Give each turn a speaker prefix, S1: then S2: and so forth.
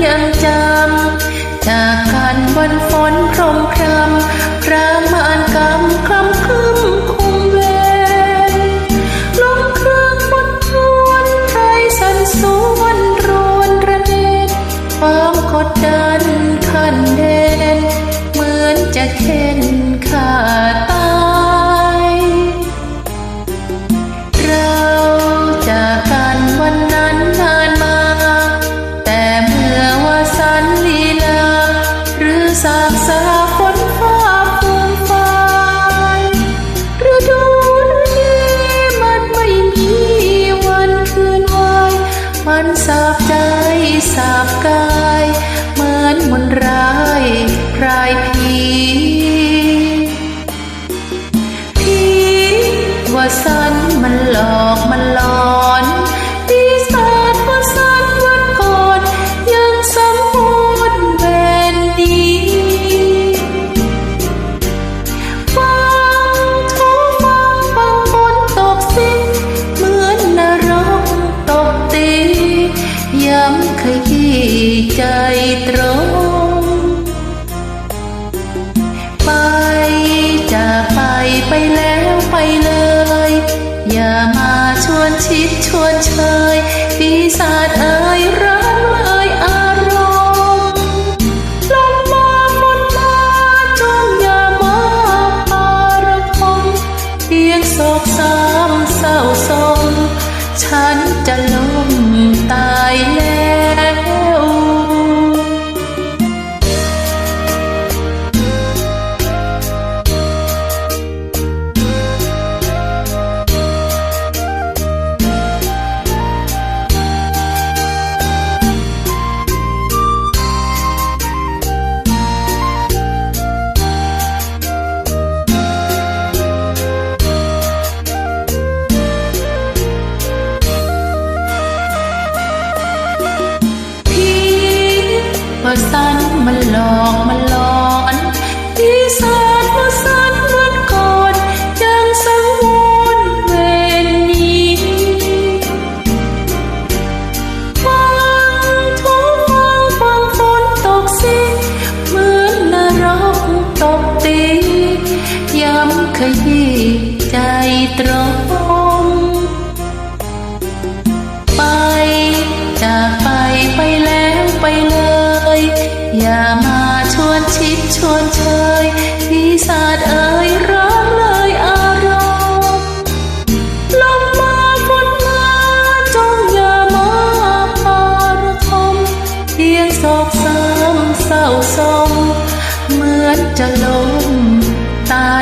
S1: ยังจำจากกันวันฝนพรมพรำประมาณกำคลำคืมคงเวรลมเครื่องบนทวนไพรสันสวนรวนระเนตความกดดันขันเด่นเหมือนจะเข็นขาตายเราจากกันวันนั้นนานมาแต่เมื่อว่าสันลีลาหรือสากสาฝนฟ้าฟูมฟายฤดูนี้มันไม่มีวันคืนวายมันสาบใจสาบกายเหมือนมนต์ร้ายพรายผีว่าสันมันหลอกมันหลอนปีศาจว่าสันวันก่อนยังสมบูรณ์เป็นดีฟังทุกฟังฝนตกสิ้นเหมือนนรกตกตีย้ำขยี้ใจตรงไปจากไปแล้วไปเลยอย่ามาชวนชิดชวนเชยปีศาจเอ่ยร้างเอ่ยอารมณ์ลมมาฝนมาจงอย่ามาพาระทมเพียงโศกสามเศร้าสมฉันจะล้มตายแล้วว่าสันมันหลอกมันหลอนปีศาจว่าสันวันก่อนยังสังวนเวรนี้ฟังทุกฟังฝนตกสิ้นเหมือนนรกตกตีย้ำขยี้ใจตรงไปจากไปแล้วไปเลยอย่ามาชวนชิดชวนเชยปีศาจเอ่ยร้องเลยอารมณ์ลมมาฝนมาจงอย่ามาพาระทมเพียงโศกเศร้าสมเหมือนจะล้มตาย